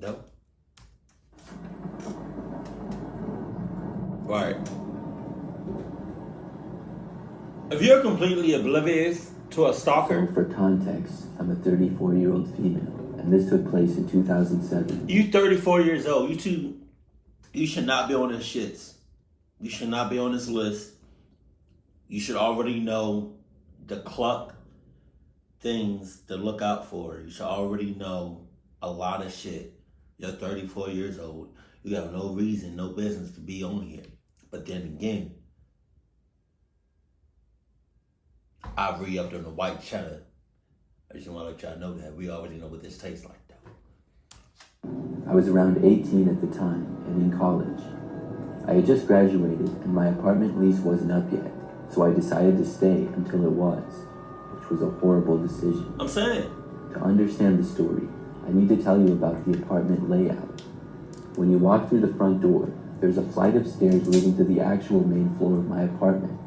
Nope. Right. If you're completely oblivious to a stalker... So for context, I'm a 34-year-old female, and this took place in 2007. You 34 years old. You should not be on this shits. You should not be on this list. You should already know the cluck things to look out for. You should already know a lot of shit. You're 34 years old. You have no reason, no business to be on here. But then again, I re-upped on the white cheddar. I just want to let y'all know that. We already know what this tastes like, though. I was around 18 at the time and in college. I had just graduated and my apartment lease wasn't up yet, so I decided to stay until it was, which was a horrible decision. I'm saying. To understand the story, I need to tell you about the apartment layout. When you walk through the front door, there's a flight of stairs leading to the actual main floor of my apartment.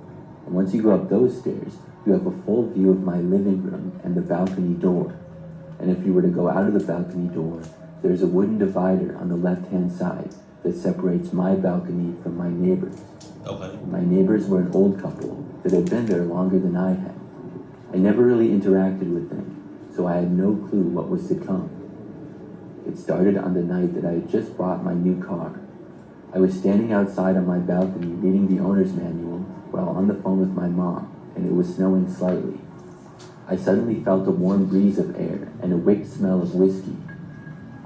And once you go up those stairs, you have a full view of my living room and the balcony door. And if you were to go out of the balcony door, there's a wooden divider on the left-hand side that separates my balcony from my neighbors. Okay. My neighbors were an old couple that had been there longer than I had. I never really interacted with them, so I had no clue what was to come. It started on the night that I had just bought my new car. I was standing outside on my balcony reading the owner's manual while on the phone with my mom, and it was snowing slightly. I suddenly felt a warm breeze of air and a wicked smell of whiskey.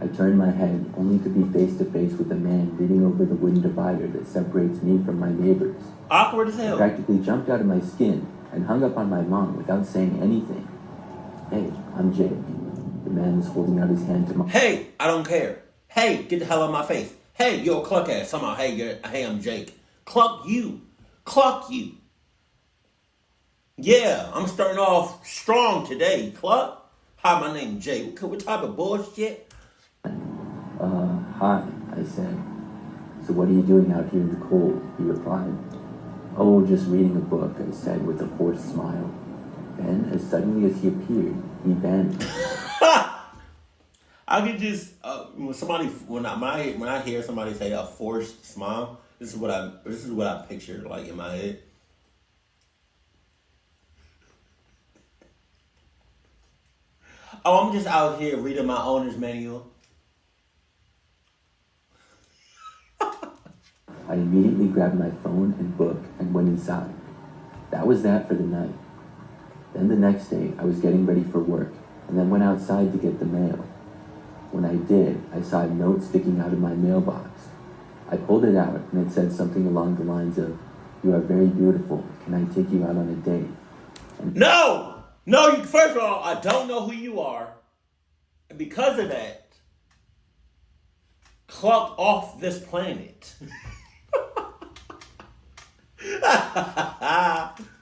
I turned my head only to be face to face with a man leaning over the wooden divider that separates me from my neighbors. Awkward as hell. I practically jumped out of my skin and hung up on my mom without saying anything. Hey, I'm Jake. The man was holding out his hand to my... Hey, I don't care. Hey, get the hell out of my face. Hey, you're a cluck ass. Somehow, hey, I'm Jake. Cluck you. Cluck you. Yeah, I'm starting off strong today. Cluck. Hi, my name's Jake. What type of bullshit? Hi, I said. So what are you doing out here in the cold? He replied. Oh, just reading a book, I said with a forced smile. Then, as suddenly as he appeared, he vanished. I could just when I hear somebody say a forced smile, this is what I picture like in my head. Oh, I'm just out here reading my owner's manual. I immediately grabbed my phone and book and went inside. That was that for the night. Then the next day, I was getting ready for work and then went outside to get the mail. When I did, I saw a note sticking out of my mailbox. I pulled it out and it said something along the lines of, "You are very beautiful. Can I take you out on a date?" And No, first of all, I don't know who you are. And because of that, cluck off this planet.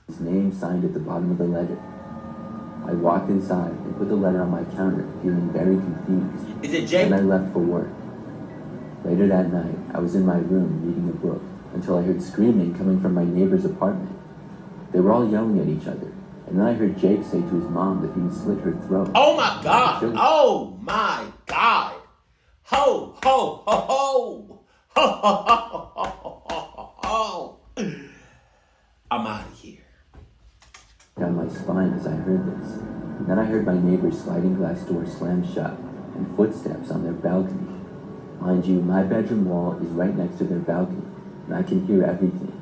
his name signed at the bottom of the letter. I walked inside and put the letter on my counter, feeling very confused. Is it Jake? And I left for work. Later that night, I was in my room reading a book until I heard screaming coming from my neighbor's apartment. They were all yelling at each other, and then I heard Jake say to his mom that he would slit her throat. Oh my God! Oh my God! Ho, ho, ho, ho! Ho, ho, ho, ho, ho, ho. I'm out of here. Down my spine as I heard this. And then I heard my neighbor's sliding glass door slam shut and footsteps on their balcony. Mind you, my bedroom wall is right next to their balcony, and I can hear everything.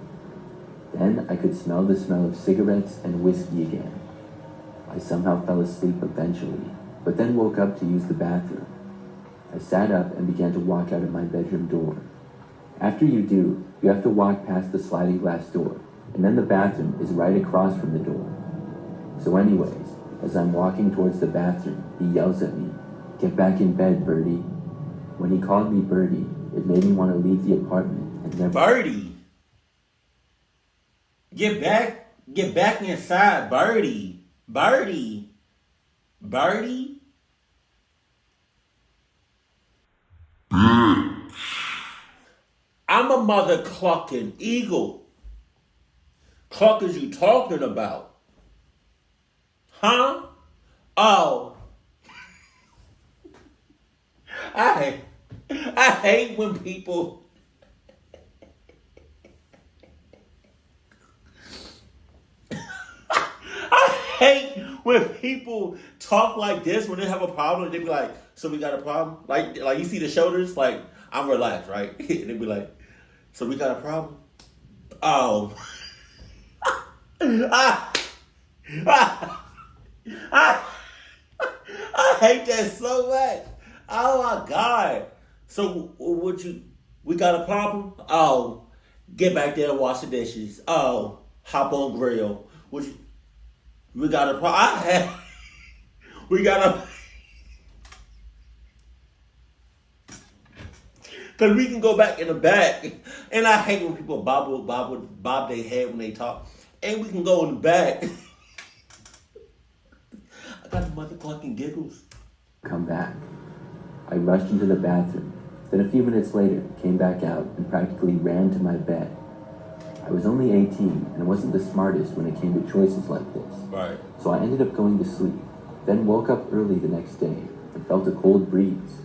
Then I could smell the smell of cigarettes and whiskey again. I somehow fell asleep eventually, but then woke up to use the bathroom. I sat up and began to walk out of my bedroom door. After you do, you have to walk past the sliding glass door, and then the bathroom is right across from the door. So anyways, as I'm walking towards the bathroom, he yells at me, "Get back in bed, Birdie." When he called me Birdie, it made me want to leave the apartment and never... Birdie? Get back inside, Birdie. Birdie? Birdie? I'm a mother clucking eagle. Cluck is you talking about? Huh? Oh. I hate when people. I hate when people talk like this when they have a problem. They be like, "So we got a problem?" Like you see the shoulders. Like I'm relaxed, right? And they be like, "So we got a problem?" Oh, I, I, I, I hate that so much. Oh my god. So would you? We got a problem? Oh, get back there and wash the dishes. Oh, hop on grill. Would you? We got a problem. We got a. Because we can go back in the back. And I hate when people bob their head when they talk. And we can go in the back. I got the motherfucking giggles. Come back. I rushed into the bathroom. Then a few minutes later, came back out and practically ran to my bed. I was only 18 and wasn't the smartest when it came to choices like this. Right. So I ended up going to sleep. Then woke up early the next day and felt a cold breeze.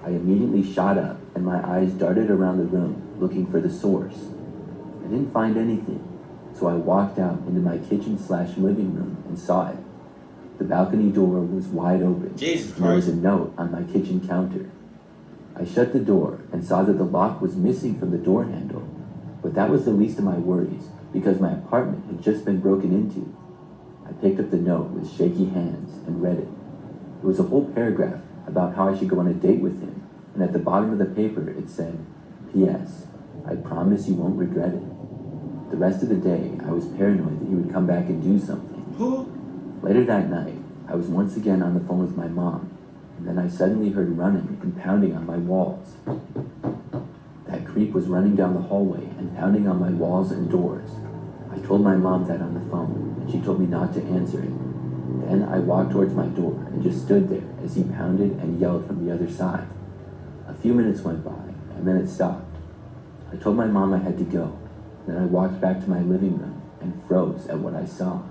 I immediately shot up and my eyes darted around the room looking for the source. I didn't find anything, so I walked out into my kitchen/living room and saw it. The balcony door was wide open. Jesus and there was Christ. a note on my kitchen counter. I shut the door and saw that the lock was missing from the door handle, but that was the least of my worries because my apartment had just been broken into. I picked up the note with shaky hands and read it. It was a whole paragraph about how I should go on a date with him, and at the bottom of the paper it said, P.S. I promise you won't regret it. The rest of the day, I was paranoid that he would come back and do something. Who? Later that night, I was once again on the phone with my mom, and then I suddenly heard running and pounding on my walls. That creep was running down the hallway and pounding on my walls and doors. I told my mom that on the phone, and she told me not to answer it. Then I walked towards my door and just stood there as he pounded and yelled from the other side. A few minutes went by, and then it stopped. I told my mom I had to go. Then I walked back to my living room and froze at what I saw.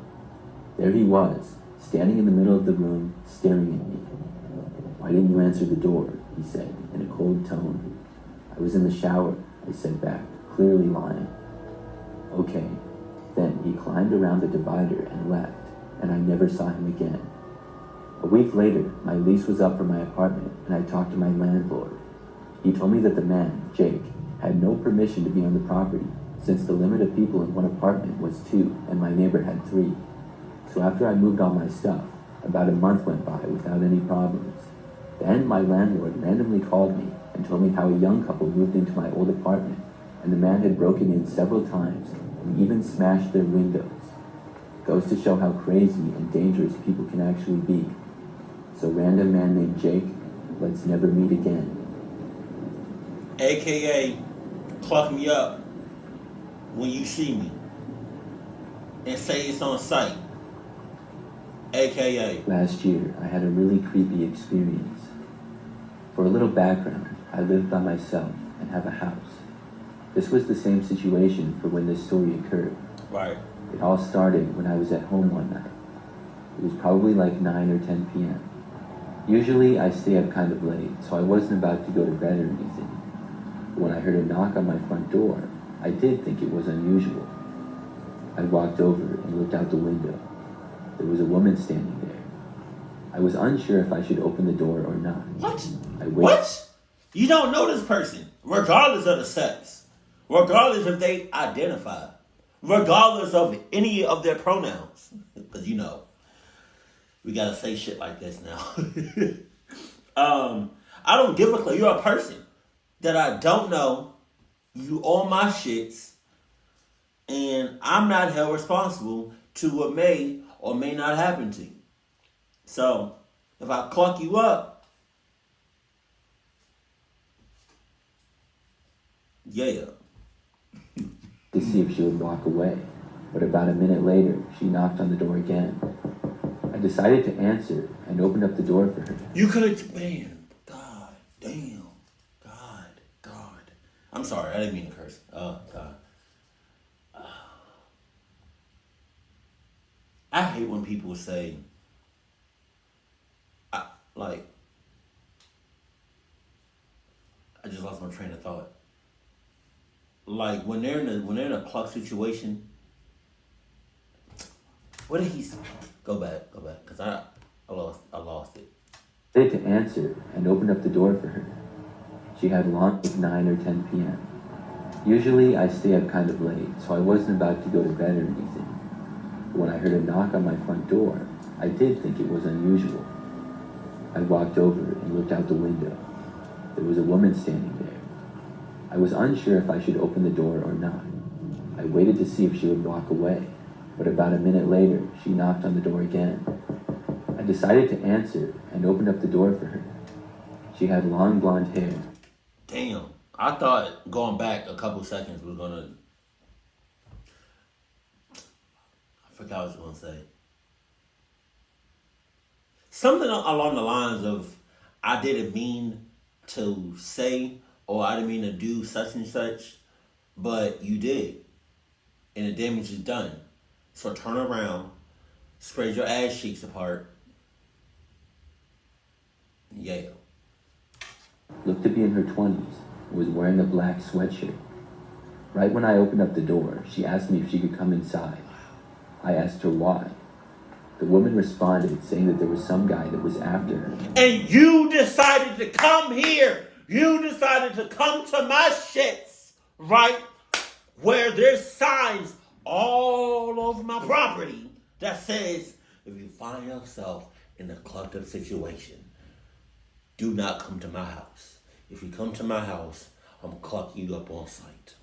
There he was, standing in the middle of the room, staring at me. Why didn't you answer the door? He said, in a cold tone. I was in the shower, I said back, clearly lying. Okay. Then he climbed around the divider and left, and I never saw him again. A week later, my lease was up for my apartment, and I talked to my landlord. He told me that the man, Jake, had no permission to be on the property, since the limit of people in one apartment was 2, and my neighbor had 3. So after I moved all my stuff, about a month went by without any problems. Then my landlord randomly called me and told me how a young couple moved into my old apartment, and the man had broken in several times and even smashed their windows. Goes to show how crazy and dangerous people can actually be. So random man named Jake, let's never meet again. AKA, cluck me up when you see me. And say it's on site. AKA. Last year, I had a really creepy experience. For a little background, I live by myself and have a house. This was the same situation for when this story occurred. Right. It all started when I was at home one night. It was probably like 9 or 10 p.m. Usually I stay up kind of late, so I wasn't about to go to bed or anything. But when I heard a knock on my front door, I did think it was unusual. I walked over and looked out the window. There was a woman standing there. I was unsure if I should open the door or not. What? I waited. What? You don't know this person, regardless of the sex, regardless if they identify, regardless of any of their pronouns. Because you know, we gotta say shit like this now. I don't give a clue. You're a person that I don't know. You own my shits, and I'm not held responsible to what may or may not happen to you. So, if I cluck you up, yeah. To see if she would walk away, but about a minute later, she knocked on the door again. I decided to answer and opened up the door for her. You could have, man, God, damn, God. I'm sorry, I didn't mean to curse. Oh, God. I hate when people say, like, I just lost my train of thought. Like when they're in a cluck situation. What did he say? Go back, cause I lost it. I had to answer and opened up the door for her. She had lunch at 9 or 10 p.m. Usually I stay up kind of late, so I wasn't about to go to bed or anything. But when I heard a knock on my front door, I did think it was unusual. I walked over and looked out the window. There was a woman standing there. I was unsure if I should open the door or not. I waited to see if she would walk away, but about a minute later, she knocked on the door again. I decided to answer and opened up the door for her. She had long blonde hair. Damn, I thought going back a couple seconds was gonna. I forgot what I was gonna say. Something along the lines of, I didn't mean to say, or I didn't mean to do such and such, but you did. And the damage is done. So turn around, spread your ass cheeks apart. Yeah. Looked to be in her 20s and was wearing a black sweatshirt. Right when I opened up the door, she asked me if she could come inside. I asked her why. The woman responded, saying that there was some guy that was after her. And you decided to come here. You decided to come to my shits, right? Where there's signs all over my property that says, if you find yourself in a clucked up situation, do not come to my house. If you come to my house, I'm clucking you up on sight.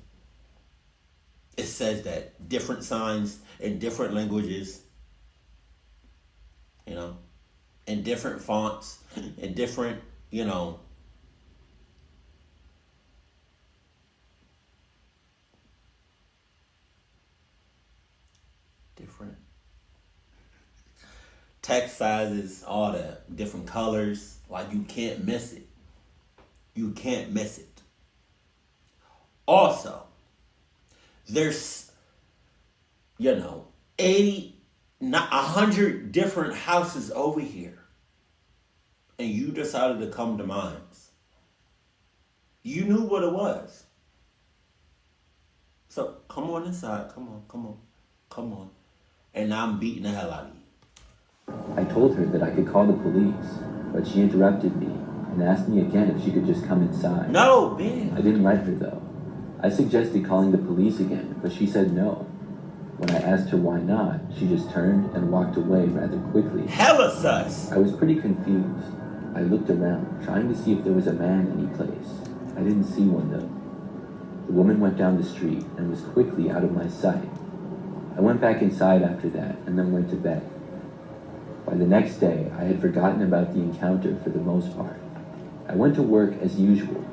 It says that. Different signs in different languages, you know, in different fonts, in different, you know, different text sizes, all that, different colors. Like, you can't miss it. You can't miss it. Also, there's, 100 different houses over here. And you decided to come to mine. You knew what it was. So, come on inside. Come on. And now I'm beating the hell out of you. I told her that I could call the police, but she interrupted me and asked me again if she could just come inside. No, man. I didn't let her though. I suggested calling the police again, but she said no. When I asked her why not, she just turned and walked away rather quickly. Hella sus. I was pretty confused. I looked around, trying to see if there was a man anyplace. I didn't see one though. The woman went down the street and was quickly out of my sight. I went back inside after that and then went to bed. By the next day, I had forgotten about the encounter for the most part. I went to work as usual,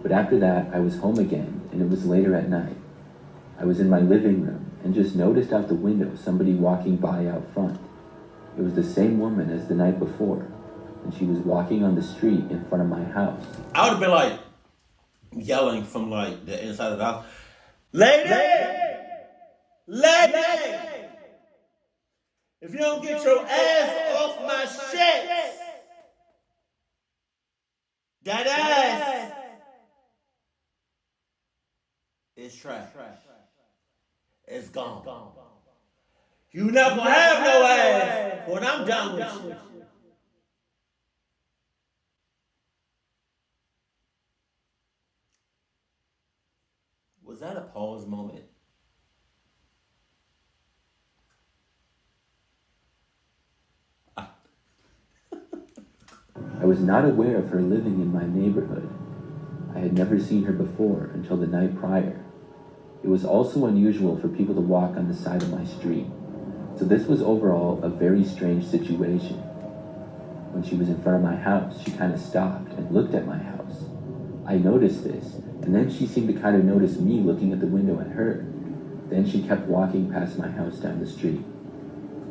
but after that, I was home again and it was later at night. I was in my living room and just noticed out the window somebody walking by out front. It was the same woman as the night before, and she was walking on the street in front of my house. I would have been like yelling from like the inside of the house, Lady! If you don't get your ass off my shit, that ass is trash. It's gone. You not gonna have no ass when I'm done with you. Was that a pause moment? I was not aware of her living in my neighborhood. I had never seen her before until the night prior. It was also unusual for people to walk on the side of my street, so this was overall a very strange situation. When she was in front of my house, she kind of stopped and looked at my house. I noticed this, and then she seemed to kind of notice me looking at the window at her. Then she kept walking past my house down the street.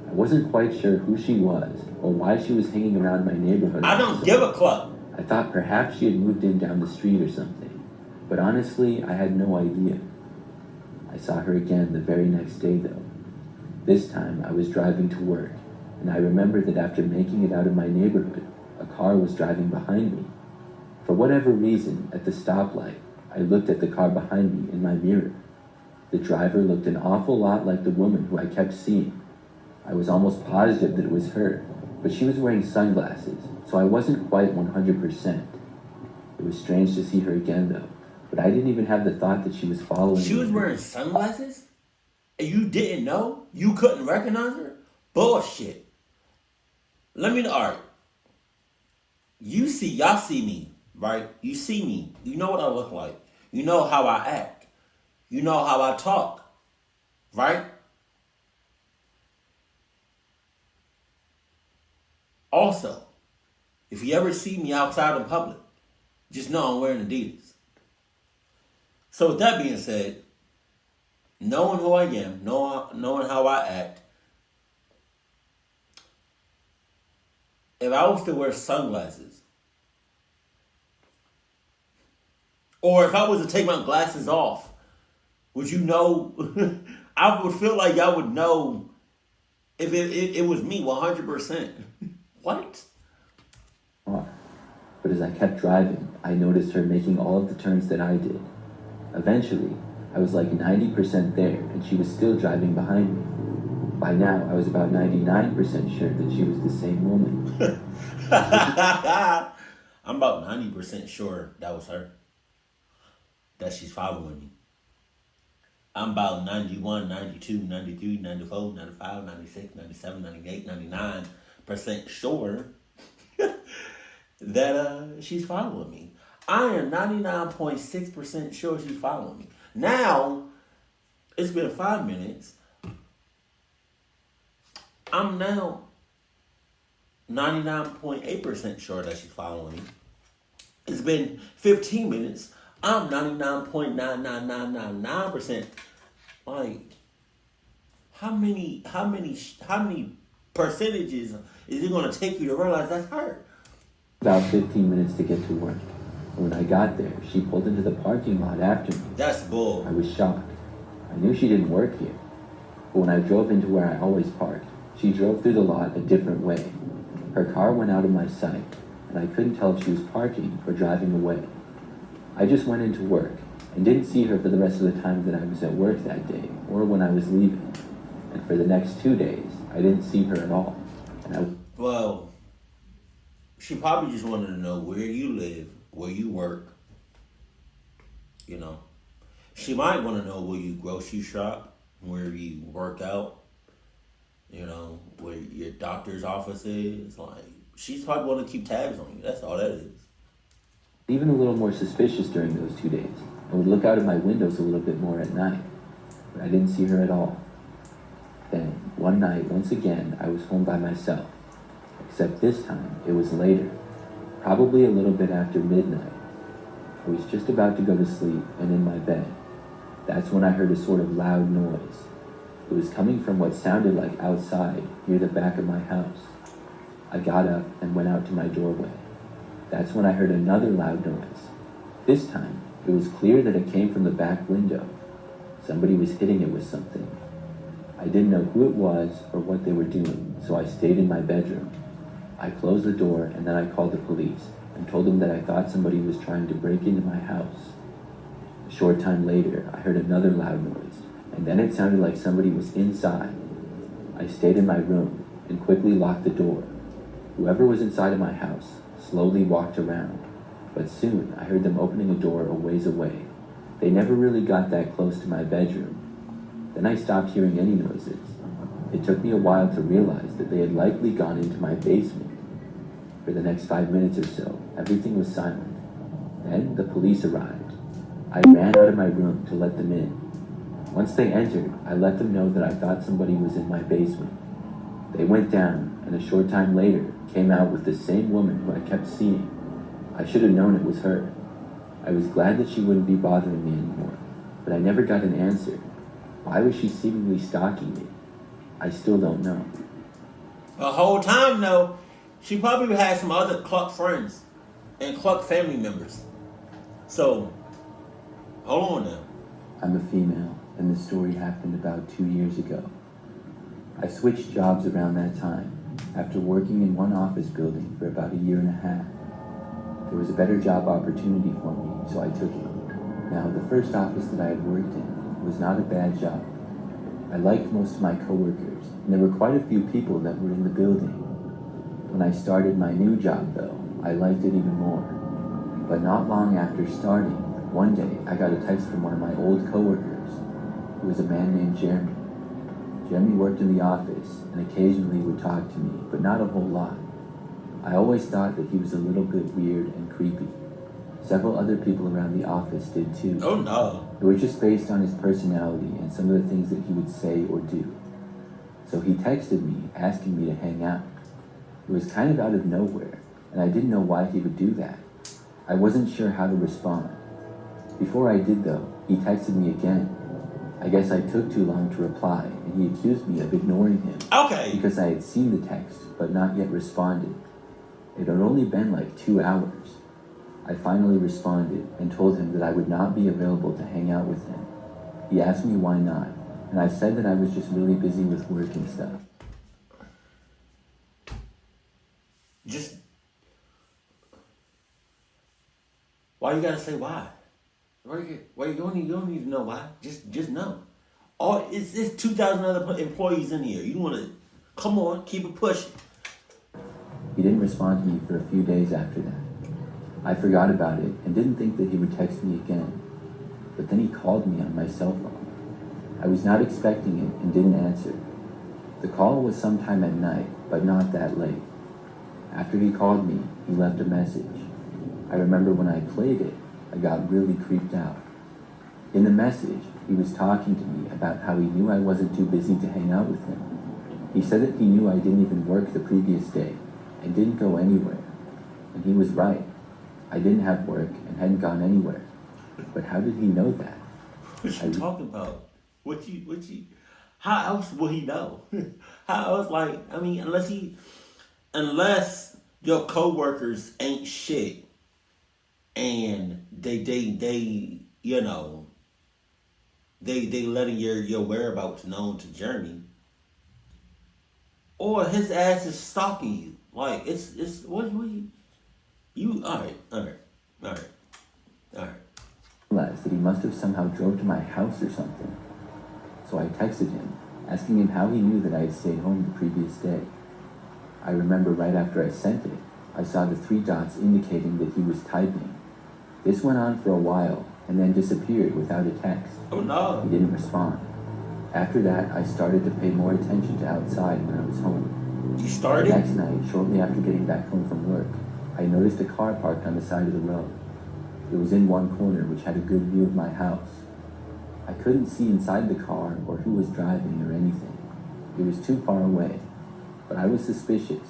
I wasn't quite sure who she was or why she was hanging around my neighborhood. I don't give a club. I thought perhaps she had moved in down the street or something, but honestly, I had no idea. I saw her again the very next day though. This time I was driving to work, and I remember that after making it out of my neighborhood, a car was driving behind me. For whatever reason, at the stoplight, I looked at the car behind me in my mirror. The driver looked an awful lot like the woman who I kept seeing. I was almost positive that it was her, but she was wearing sunglasses, so I wasn't quite 100%. It was strange to see her again, though, but I didn't even have the thought that she was following me. She was wearing sunglasses? And you didn't know? You couldn't recognize her? Bullshit. Let me know. All right. Y'all see me, right? You see me. You know what I look like. You know how I act. You know how I talk, right? Also, if you ever see me outside in public, just know I'm wearing Adidas. So with that being said, knowing who I am, knowing how I act, if I was to wear sunglasses, or if I was to take my glasses off, would you know? I would feel like y'all would know if it was me 100%. What? But as I kept driving, I noticed her making all of the turns that I did. Eventually, I was like 90% there, and she was still driving behind me. By now, I was about 99% sure that she was the same woman. I'm about 90% sure that was her. That she's following me. I'm about 91, 92, 93, 94, 95, 96, 97, 98, 99% sure that she's following me. I am 99.6% sure she's following me. Now, it's been 5 minutes. I'm now 99.8% sure that she's following me. It's been 15 minutes. I'm 99.99999%. Like, how many percentages is it going to take you to realize that's her? About 15 minutes to get to work. When I got there, she pulled into the parking lot after me. That's bull. I was shocked. I knew she didn't work here. But when I drove into where I always parked, she drove through the lot a different way. Her car went out of my sight, and I couldn't tell if she was parking or driving away. I just went into work and didn't see her for the rest of the time that I was at work that day or when I was leaving. And for the next 2 days, I didn't see her at all. Well, she probably just wanted to know where you live, where you work. You know, she might want to know where you grocery shop, where you work out. You know, where your doctor's office is. Like, she's probably want to keep tabs on you. That's all that is. Even a little more suspicious during those 2 days. I would look out of my windows a little bit more at night, but I didn't see her at all. Then, one night, once again, I was home by myself. Except this time, it was later, probably a little bit after midnight. I was just about to go to sleep and in my bed. That's when I heard a sort of loud noise. It was coming from what sounded like outside, near the back of my house. I got up and went out to my doorway. That's when I heard another loud noise. This time, it was clear that it came from the back window. Somebody was hitting it with something. I didn't know who it was or what they were doing, so I stayed in my bedroom. I closed the door and then I called the police and told them that I thought somebody was trying to break into my house. A short time later, I heard another loud noise, and then it sounded like somebody was inside. I stayed in my room and quickly locked the door. Whoever was inside of my house slowly walked around, but soon I heard them opening a door a ways away. They never really got that close to my bedroom. Then I stopped hearing any noises. It took me a while to realize that they had likely gone into my basement. For the next 5 minutes or so, everything was silent. Then the police arrived. I ran out of my room to let them in. Once they entered, I let them know that I thought somebody was in my basement. They went down, and a short time later, came out with the same woman who I kept seeing. I should have known it was her. I was glad that she wouldn't be bothering me anymore, but I never got an answer. Why was she seemingly stalking me? I still don't know. The whole time, though, she probably had some other Cluck friends and Cluck family members. So, hold on now. I'm a female, and the story happened about 2 years ago. I switched jobs around that time, after working in one office building for about 1.5 years. There was a better job opportunity for me, so I took it. Now, the first office that I had worked in was not a bad job. I liked most of my coworkers, and there were quite a few people that were in the building. When I started my new job, though, I liked it even more. But not long after starting, one day I got a text from one of my old coworkers. He was a man named Jeremy. Jeremy worked in the office and occasionally would talk to me, but not a whole lot. I always thought that he was a little bit weird and creepy. Several other people around the office did too. Oh no. It was just based on his personality and some of the things that he would say or do. So he texted me asking me to hang out. It was kind of out of nowhere, and I didn't know why he would do that. I wasn't sure how to respond. Before I did though, he texted me again. I guess I took too long to reply, and he accused me of ignoring him. Okay. Because I had seen the text, but not yet responded. It had only been like 2 hours. I finally responded and told him that I would not be available to hang out with him. He asked me why not, and I said that I was just really busy with work and stuff. Why you gotta say why? Why you don't need to know why. Just know. Oh, it's 2,000 other employees in here. You wanna come on, keep it pushing. He didn't respond to me for a few days after that. I forgot about it and didn't think that he would text me again. But then he called me on my cell phone. I was not expecting it and didn't answer. The call was sometime at night, but not that late. After he called me, he left a message. I remember when I played it, I got really creeped out. In the message, he was talking to me about how he knew I wasn't too busy to hang out with him. He said that he knew I didn't even work the previous day and didn't go anywhere. And he was right. I didn't have work and hadn't gone anywhere. But how did he know that? What you talking about? How else will he know? How else, unless your coworkers ain't shit and they letting your whereabouts known to Jeremy, or his ass is stalking you. Like it's what you all right. Realized that he must have somehow drove to my house or something. So I texted him, asking him how he knew that I had stayed home the previous day. I remember right after I sent it, I saw the 3 dots indicating that he was typing. This went on for a while and then disappeared without a text. Oh no. He didn't respond. After that, I started to pay more attention to outside when I was home. You started? The next night, shortly after getting back home from work, I noticed a car parked on the side of the road. It was in one corner, which had a good view of my house. I couldn't see inside the car or who was driving or anything. It was too far away, but I was suspicious.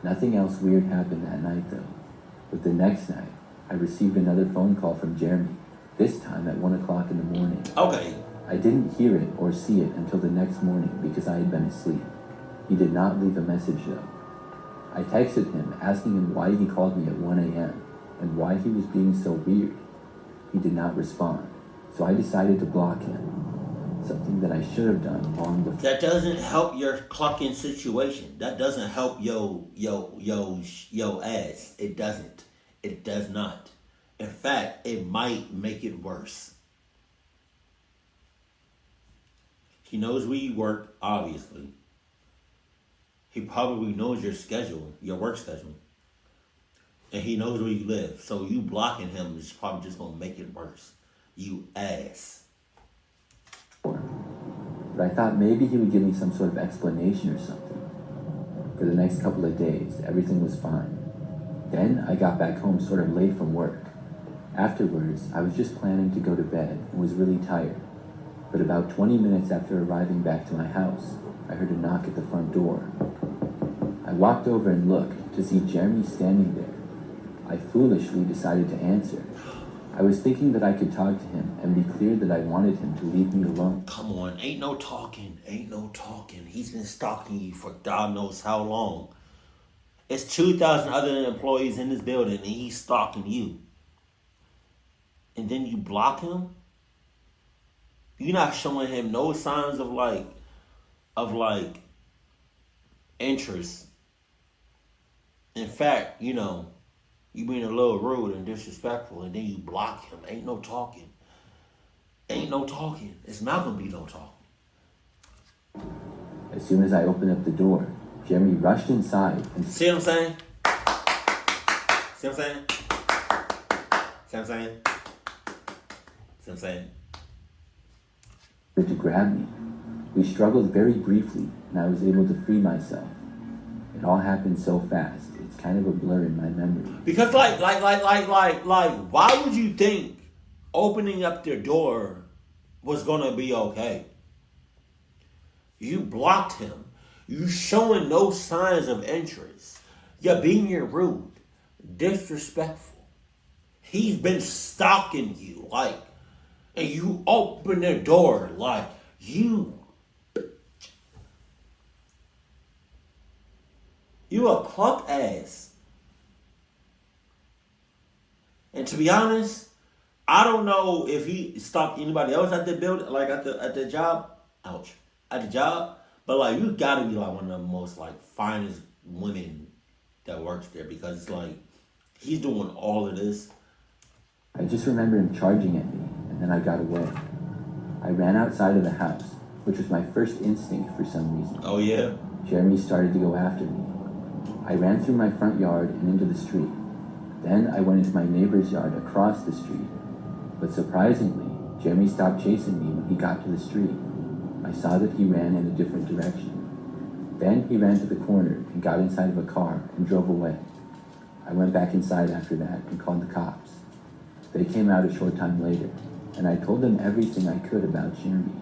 Nothing else weird happened that night though. But the next night, I received another phone call from Jeremy, this time at 1 o'clock in the morning. Okay. I didn't hear it or see it until the next morning because I had been asleep. He did not leave a message though. I texted him asking him why he called me at 1 a.m. and why he was being so weird. He did not respond, so I decided to block him. Something that I should have done long before. That doesn't help your clucking situation. That doesn't help yo ass. It doesn't. It does not. In fact, it might make it worse. He knows where you work, obviously. He probably knows your schedule, your work schedule. And he knows where you live. So you blocking him is probably just going to make it worse. You ass. But I thought maybe he would give me some sort of explanation or something. For the next couple of days, everything was fine. Then I got back home sort of late from work. Afterwards, I was just planning to go to bed and was really tired. But about 20 minutes after arriving back to my house, I heard a knock at the front door. I walked over and looked to see Jeremy standing there. I foolishly decided to answer. I was thinking that I could talk to him and be clear that I wanted him to leave me alone. Come on, ain't no talking. He's been stalking you for God knows how long. It's 2,000 other employees in this building and he's stalking you. And then you block him? You're not showing him no signs of interest. In fact, You being a little rude and disrespectful, and then you block him. Ain't no talking. Ain't no talking. It's not gonna be no talking. As soon as I opened up the door, Jeremy rushed inside and See what I'm saying? See what I'm saying? See what I'm saying? See what I'm saying? to grab me. We struggled very briefly, and I was able to free myself. It all happened so fast. It's kind of a blur in my memory. Because why would you think opening up their door was gonna be okay? You blocked him. You showing no signs of interest. You're being rude, disrespectful. He's been stalking you, and you open the door you a cluck ass. And to be honest, I don't know if he stalked anybody else at the building, at the job. Ouch. At the job. But you gotta be one of the most finest women that works there, because it's he's doing all of this. I just remember him charging at me, and then I got away. I ran outside of the house, which was my first instinct for some reason. Oh yeah. Jeremy started to go after me. I ran through my front yard and into the street. Then I went into my neighbor's yard across the street. But surprisingly, Jeremy stopped chasing me when he got to the street. I saw that he ran in a different direction. Then he ran to the corner and got inside of a car and drove away. I went back inside after that and called the cops. They came out a short time later, and I told them everything I could about Jeremy.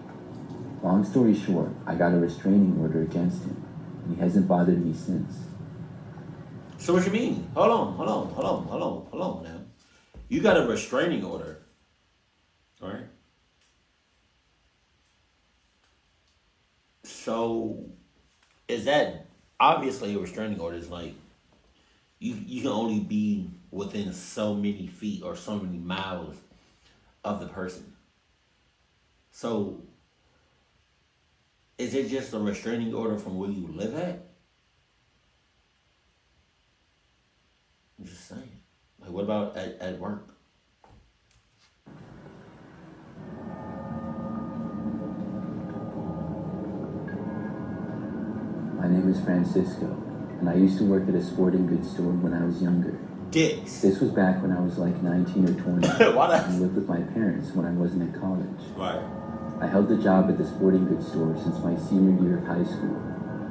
Long story short, I got a restraining order against him, and he hasn't bothered me since. So what you mean? Hold on now. You got a restraining order, alright? So is that obviously a restraining order? Is you can only be within so many feet or so many miles of the person. So is it just a restraining order from where you live at? I'm just saying. What about at work? My name is Francisco, and I used to work at a sporting goods store when I was younger. Dicks. This was back when I was 19 or 20. I lived with my parents when I wasn't in college. Right. I held the job at the sporting goods store since my senior year of high school,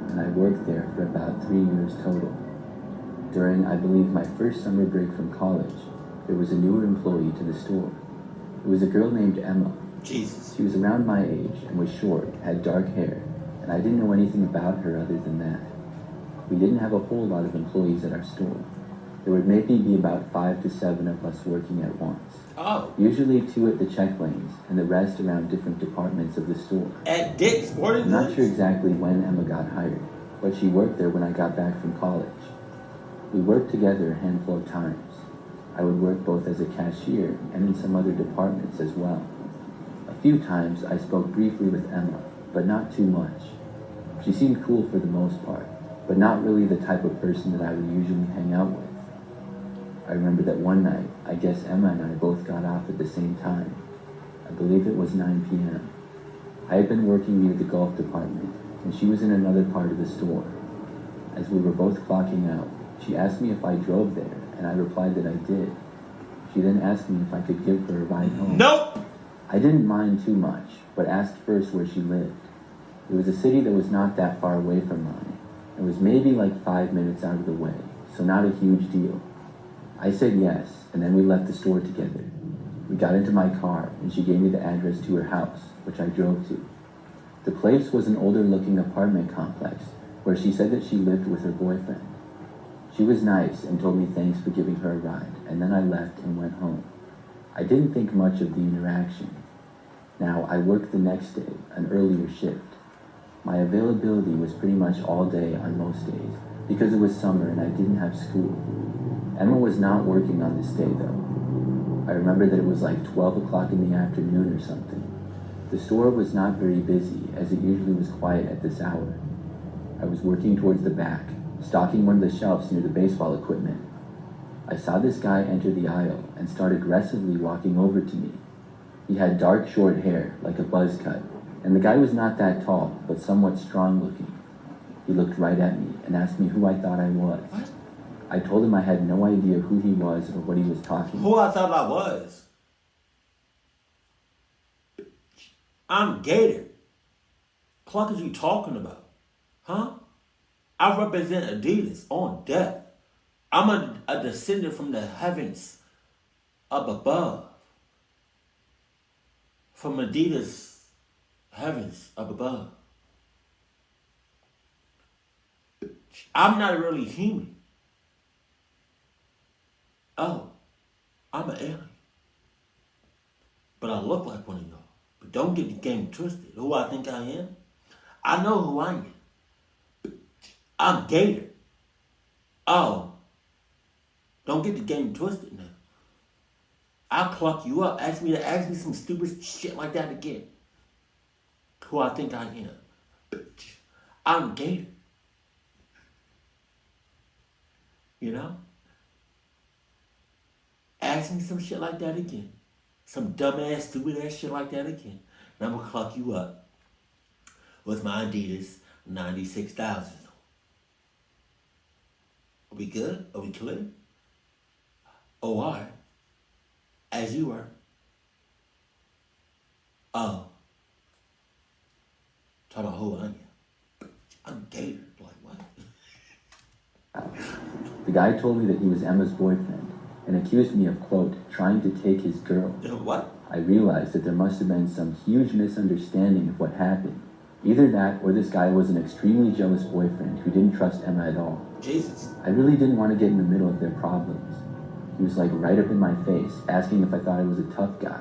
and I worked there for about 3 years total. During, I believe, my first summer break from college, there was a newer employee to the store. It was a girl named Emma. Jesus. She was around my age and was short, had dark hair, and I didn't know anything about her other than that. We didn't have a whole lot of employees at our store. There would maybe be about 5 to 7 of us working at once. Oh. Usually 2 at the check lanes, and the rest around different departments of the store. At Dick's Sporting Goods? I'm not sure exactly when Emma got hired, but she worked there when I got back from college. We worked together a handful of times. I would work both as a cashier and in some other departments as well. A few times I spoke briefly with Emma, but not too much. She seemed cool for the most part, but not really the type of person that I would usually hang out with. I remember that one night, I guess Emma and I both got off at the same time. I believe it was 9 p.m. I had been working near the golf department, and she was in another part of the store. As we were both clocking out, she asked me if I drove there, and I replied that I did. She then asked me if I could give her a ride home. Nope! I didn't mind too much, but asked first where she lived. It was a city that was not that far away from mine. It was maybe 5 minutes out of the way, so not a huge deal. I said yes, and then we left the store together. We got into my car, and she gave me the address to her house, which I drove to. The place was an older-looking apartment complex, where she said that she lived with her boyfriend. She was nice and told me thanks for giving her a ride, and then I left and went home. I didn't think much of the interaction. Now, I worked the next day, an earlier shift. My availability was pretty much all day on most days, because it was summer and I didn't have school. Emma was not working on this day, though. I remember that it was 12 o'clock in the afternoon or something. The store was not very busy, as it usually was quiet at this hour. I was working towards the back, stocking one of the shelves near the baseball equipment. I saw this guy enter the aisle and start aggressively walking over to me. He had dark short hair, like a buzz cut, and the guy was not that tall, but somewhat strong looking. He looked right at me and asked me who I thought I was. What? I told him I had no idea who he was or what he was talking Who I thought I was? I'm Gattor. What are you talking about? Huh? I represent Adidas on death. I'm a descendant from the heavens up above. From Adidas heavens up above. I'm not really human. Oh, I'm an alien. But I look like one of y'all. But don't get the game twisted. Who I think I am? I know who I am. I'm Gattor. Oh, don't get the game twisted now. I'll cluck you up. Ask me some stupid shit like that again. Who I think I am. I'm Gattor. You know? Ask me some shit like that again. Some dumbass, stupid ass shit like that again. And I'm gonna cluck you up with my Adidas 96,000. Are we good? Are we clear? Oh, all right. As you were. Oh. Talk about who I am. I'm Gattor. Like, what? The guy told me that he was Emma's boyfriend and accused me of, quote, trying to take his girl. What? I realized that there must have been some huge misunderstanding of what happened. Either that or this guy was an extremely jealous boyfriend who didn't trust Emma at all. Jesus. I really didn't want to get in the middle of their problems. He was like right up in my face, asking if I thought I was a tough guy.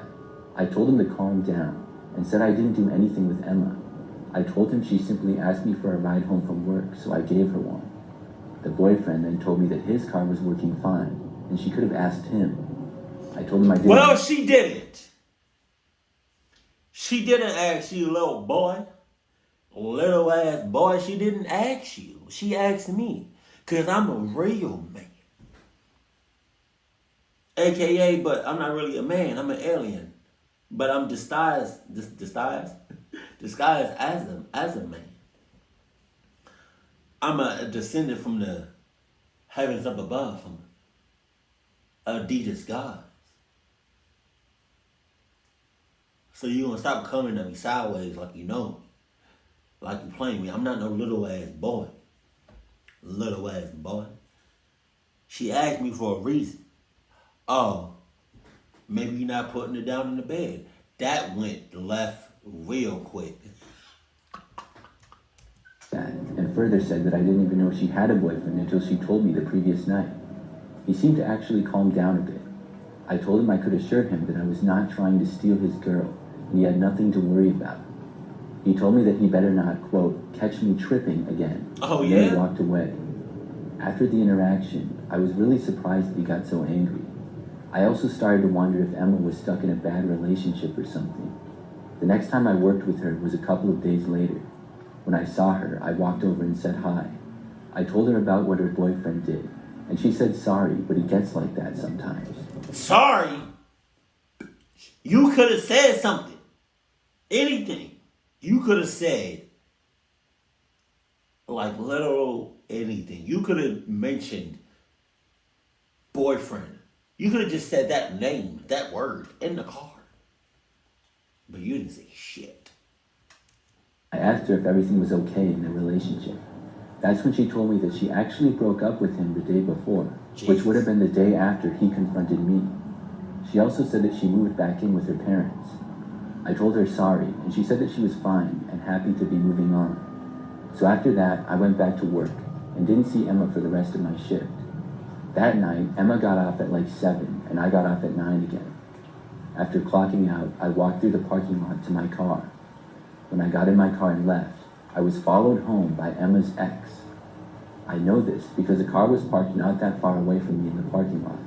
I told him to calm down and said I didn't do anything with Emma. I told him she simply asked me for a ride home from work, so I gave her one. The boyfriend then told me that his car was working fine, and she could have asked him. I told him I didn't. Well, she didn't. She didn't ask you, little boy. Little ass boy, she didn't ask you. She asked me. Because I'm a real man. AKA, but I'm not really a man. I'm an alien. But I'm disguised as a man. I'm a descendant from the heavens up above, from Adidas gods. So you gonna stop coming at me sideways like you know me. Like you playing me. I'm not no little ass boy. Little ass boy. She asked me for a reason. Oh, maybe you're not putting it down in the bed. That went left real quick. And further said that I didn't even know she had a boyfriend until she told me the previous night. He seemed to actually calm down a bit. I told him I could assure him that I was not trying to steal his girl, and he had nothing to worry about. He told me that he better not, quote, catch me tripping again. Oh, and yeah? then he walked away. After the interaction, I was really surprised that he got so angry. I also started to wonder if Emma was stuck in a bad relationship or something. The next time I worked with her was a couple of days later. When I saw her, I walked over and said hi. I told her about what her boyfriend did, and she said sorry, but he gets like that sometimes. Sorry? You could have said something. Anything. You could have said, like, literal anything. You could have mentioned boyfriend. You could have just said that name, that word, in the car. But you didn't say shit. I asked her if everything was okay in their relationship. That's when she told me that she actually broke up with him the day before, Jesus. Which would have been the day after he confronted me. She also said that she moved back in with her parents. I told her sorry, and she said that she was fine and happy to be moving on. So after that, I went back to work and didn't see Emma for the rest of my shift. That night, Emma got off at like 7, and I got off at 9 again. After clocking out, I walked through the parking lot to my car. When I got in my car and left, I was followed home by Emma's ex. I know this because the car was parked not that far away from me in the parking lot.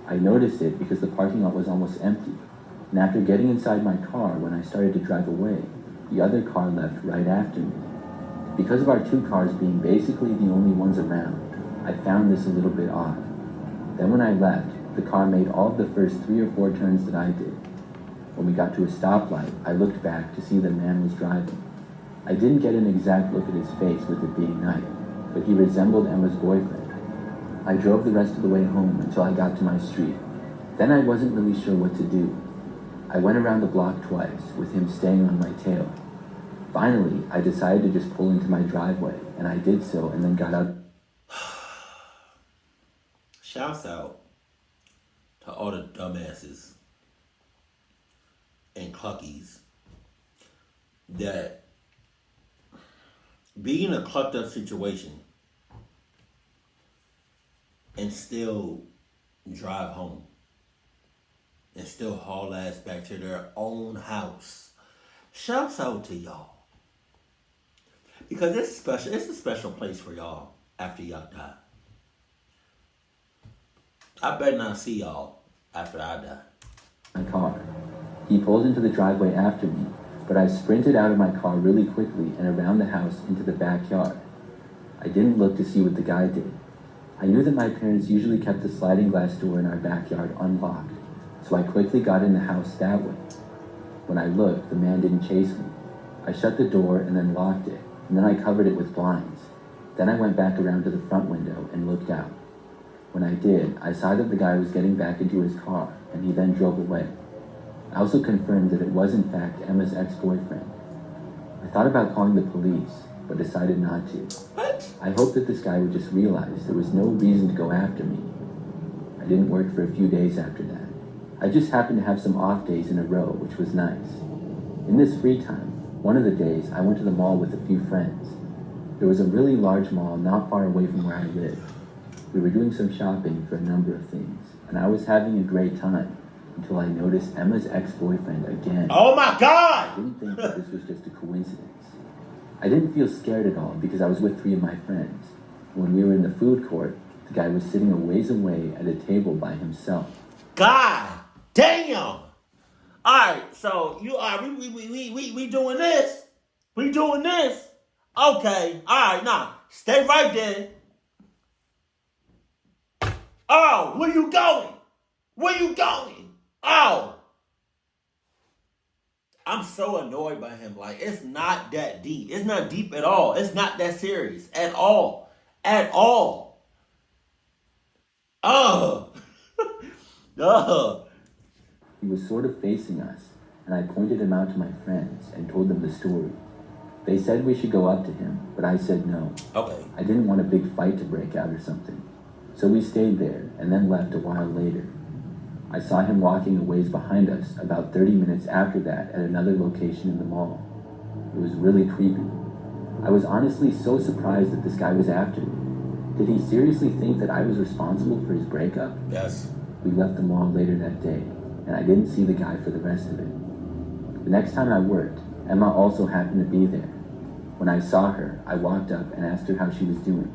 I noticed it because the parking lot was almost empty, and after getting inside my car when I started to drive away, the other car left right after me. Because of our two cars being basically the only ones around, I found this a little bit odd. Then when I left, the car made all of the first 3 or 4 turns that I did. When we got to a stoplight, I looked back to see the man was driving. I didn't get an exact look at his face with it being night, but he resembled Emma's boyfriend. I drove the rest of the way home until I got to my street. Then I wasn't really sure what to do. I went around the block twice, with him staying on my tail. Finally, I decided to just pull into my driveway, and I did so and then got out. Shouts out to all the dumbasses and cluckies that be in a clucked up situation and still drive home and still haul ass back to their own house. Shouts out to y'all. Because it's special. It's a special place for y'all after y'all die. I better not see y'all after I die. My car. He pulled into the driveway after me, but I sprinted out of my car really quickly and around the house into the backyard. I didn't look to see what the guy did. I knew that my parents usually kept the sliding glass door in our backyard unlocked, so I quickly got in the house that way. When I looked, the man didn't chase me. I shut the door and then locked it, and then I covered it with blinds. Then I went back around to the front window and looked out. When I did, I saw that the guy was getting back into his car, and he then drove away. I also confirmed that it was in fact Emma's ex-boyfriend. I thought about calling the police, but decided not to. What? I hoped that this guy would just realize there was no reason to go after me. I didn't work for a few days after that. I just happened to have some off days in a row, which was nice. In this free time, one of the days I went to the mall with a few friends. There was a really large mall not far away from where I live. We were doing some shopping for a number of things, and I was having a great time until I noticed Emma's ex-boyfriend again. Oh my God! I didn't think that this was just a coincidence. I didn't feel scared at all because I was with 3 of my friends. When we were in the food court, the guy was sitting a ways away at a table by himself. God damn! Alright, so you are we doing this? We doing this? Okay, alright, now stay right there. Oh, where you going? Where you going? Oh. I'm so annoyed by him. Like, it's not that deep. It's not deep at all. It's not that serious at all. At all. He was sort of facing us, and I pointed him out to my friends and told them the story. They said we should go up to him, but I said no. Okay. I didn't want a big fight to break out or something. So we stayed there and then left a while later. I saw him walking a ways behind us about 30 minutes after that at another location in the mall. It was really creepy. I was honestly so surprised that this guy was after me. Did he seriously think that I was responsible for his breakup? Yes. We left the mall later that day, and I didn't see the guy for the rest of it. The next time I worked, Emma also happened to be there. When I saw her, I walked up and asked her how she was doing.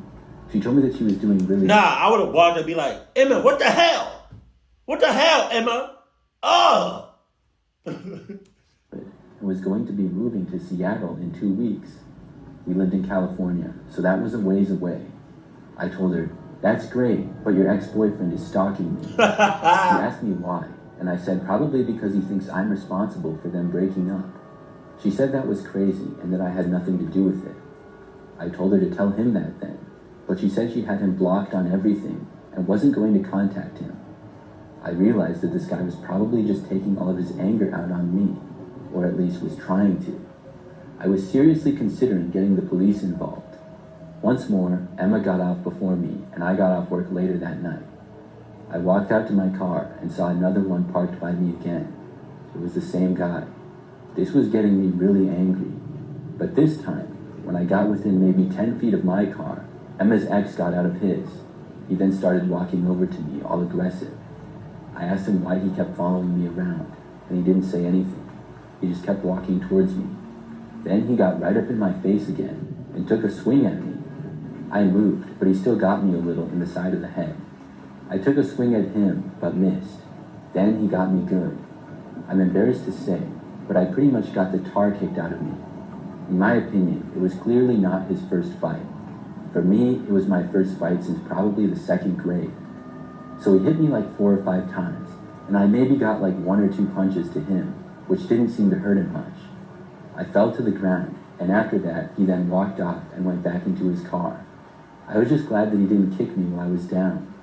She told me that she was doing really Nah, I would have walked up and be like, Emma, what the hell? What the hell, Emma? and was going to be moving to Seattle in 2 weeks. We lived in California, so that was a ways away. I told her, that's great, but your ex-boyfriend is stalking me. She asked me why, and I said probably because he thinks I'm responsible for them breaking up. She said that was crazy and that I had nothing to do with it. I told her to tell him that then, but she said she had him blocked on everything and wasn't going to contact him. I realized that this guy was probably just taking all of his anger out on me, or at least was trying to. I was seriously considering getting the police involved. Once more, Emma got off before me, and I got off work later that night. I walked out to my car and saw another one parked by me again. It was the same guy. This was getting me really angry. But this time, when I got within maybe 10 feet of my car, Emma's ex got out of his. He then started walking over to me, all aggressive. I asked him why he kept following me around, and he didn't say anything. He just kept walking towards me. Then he got right up in my face again and took a swing at me. I moved, but he still got me a little in the side of the head. I took a swing at him, but missed. Then he got me good. I'm embarrassed to say, but I pretty much got the tar kicked out of me. In my opinion, it was clearly not his first fight. For me, it was my first fight since probably the 2nd grade. So he hit me like 4 or 5 times, and I maybe got like 1 or 2 punches to him, which didn't seem to hurt him much. I fell to the ground, and after that, he then walked off and went back into his car. I was just glad that he didn't kick me while I was down.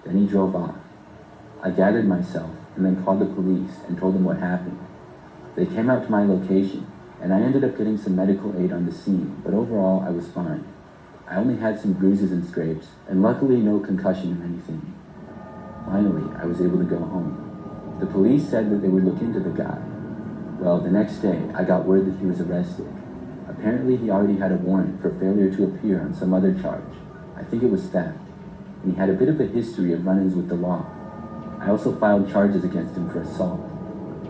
Then he drove off. I gathered myself and then called the police and told them what happened. They came out to my location, and I ended up getting some medical aid on the scene, but overall I was fine. I only had some bruises and scrapes, and luckily no concussion or anything. Finally, I was able to go home. The police said that they would look into the guy. Well, the next day, I got word that he was arrested. Apparently, he already had a warrant for failure to appear on some other charge. I think it was theft. And he had a bit of a history of run-ins with the law. I also filed charges against him for assault.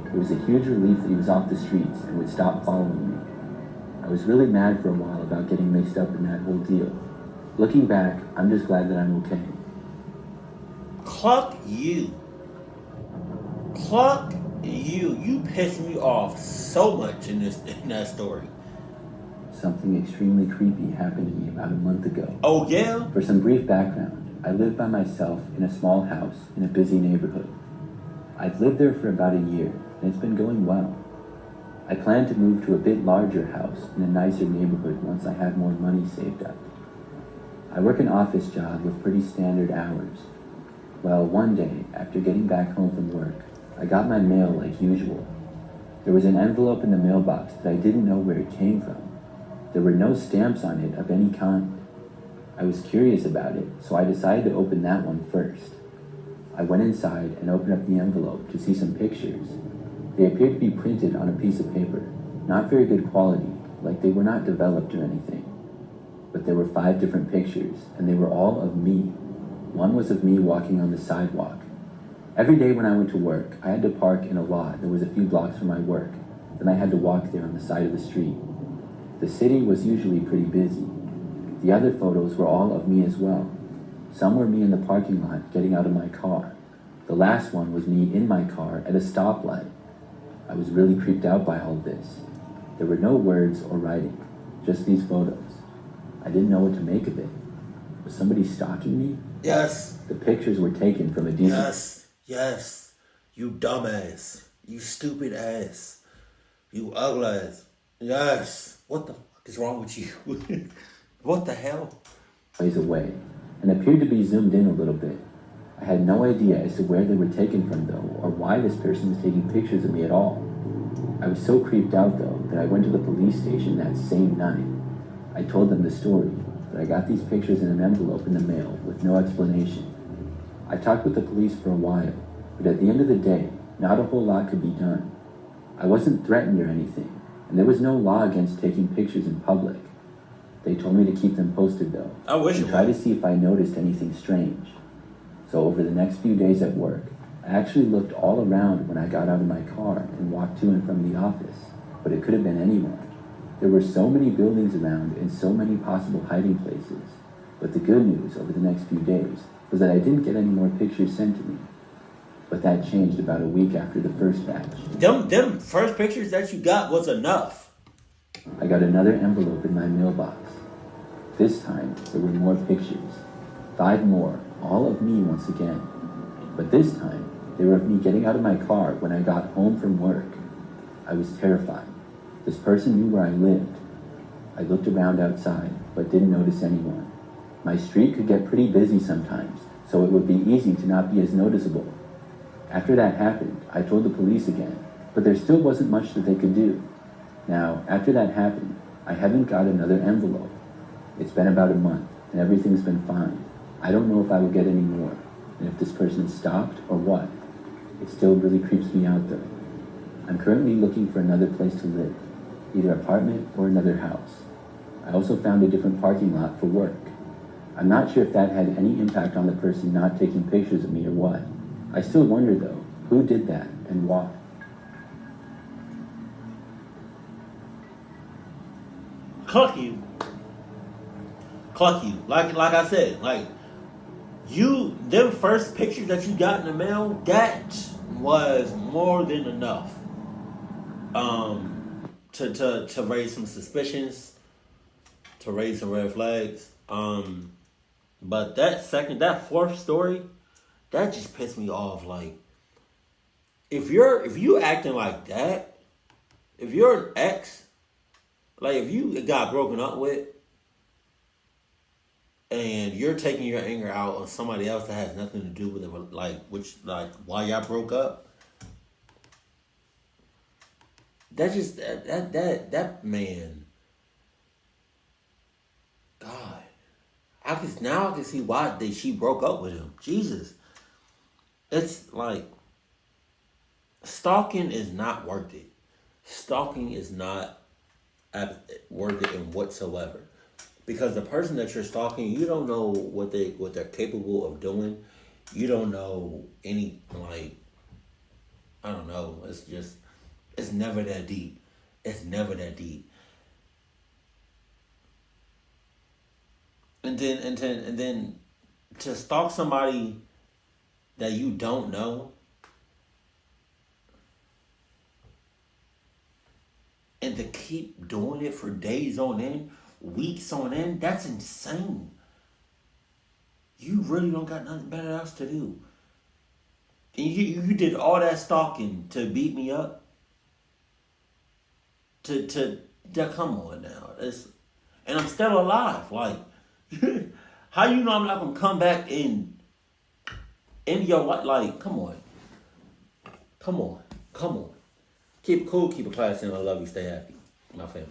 It was a huge relief that he was off the streets and would stop following me. I was really mad for a while about getting mixed up in that whole deal. Looking back, I'm just glad that I'm okay. Cluck you. Cluck you. You pissed me off so much in that story. Something extremely creepy happened to me about a month ago. Oh yeah? For some brief background, I live by myself in a small house in a busy neighborhood. I've lived there for about a year, and it's been going well. I plan to move to a bit larger house in a nicer neighborhood once I have more money saved up. I work an office job with pretty standard hours. Well, one day, after getting back home from work, I got my mail like usual. There was an envelope in the mailbox that I didn't know where it came from. There were no stamps on it of any kind. I was curious about it, so I decided to open that one first. I went inside and opened up the envelope to see some pictures. They appeared to be printed on a piece of paper, not very good quality, like they were not developed or anything. But there were 5 different pictures, and they were all of me. One was of me walking on the sidewalk. Every day when I went to work, I had to park in a lot that was a few blocks from my work. Then I had to walk there on the side of the street. The city was usually pretty busy. The other photos were all of me as well. Some were me in the parking lot getting out of my car. The last one was me in my car at a stoplight. I was really creeped out by all this. There were no words or writing, just these photos. I didn't know what to make of it. Was somebody stalking me? Yes. The pictures were taken from a decent... Yes. You dumbass. You stupid ass. You ugly ass. Yes. What the fuck is wrong with you? What the hell? Ways away, and appeared to be zoomed in a little bit. I had no idea as to where they were taken from though, or why this person was taking pictures of me at all. I was so creeped out though, that I went to the police station that same night. I told them the story, that I got these pictures in an envelope in the mail with no explanation. I talked with the police for a while, but at the end of the day, not a whole lot could be done. I wasn't threatened or anything, and there was no law against taking pictures in public. They told me to keep them posted though, I wish and it try to was. see if I noticed anything strange. So over the next few days at work, I actually looked all around when I got out of my car and walked to and from the office, but it could have been anywhere. There were so many buildings around and so many possible hiding places. But the good news over the next few days was that I didn't get any more pictures sent to me. But that changed about a week after the first batch. Them first pictures that you got was enough. I got another envelope in my mailbox. This time, there were more pictures. 5 more, all of me once again. But this time, they were of me getting out of my car when I got home from work. I was terrified. This person knew where I lived. I looked around outside, but didn't notice anyone. My street could get pretty busy sometimes, so it would be easy to not be as noticeable. After that happened, I told the police again, but there still wasn't much that they could do. Now, after that happened, I haven't got another envelope. It's been about a month, and everything's been fine. I don't know if I will get any more, and if this person stopped or what. It still really creeps me out though. I'm currently looking for another place to live, either apartment or another house. I also found a different parking lot for work. I'm not sure if that had any impact on the person not taking pictures of me or what. I still wonder though, who did that and why? Cluck you. Like I said, like them first pictures that you got in the mail, that was more than enough. To raise some suspicions, to raise some red flags. But that fourth story, That just pissed me off. Like, if you acting like that, if you're an ex, like if you got broken up with, and you're taking your anger out on somebody else that has nothing to do with it, like why y'all broke up. That just that man. God, I can see why she broke up with him. Jesus, it's like stalking is not worth it. Stalking is not worth it in whatsoever. Because the person that you're stalking, you don't know what they're capable of doing. You don't know any, like, I don't know. It's never that deep. It's never that deep. And then to stalk somebody that you don't know, and to keep doing it for days on end, weeks on end, that's insane. You really don't got nothing better else to do. And you did all that stalking to beat me up? To come on now. And I'm still alive. Like, how you know I'm not gonna come back in your life? Like, come on. Keep it cool, keep it classy, and I love you. Stay happy, my family.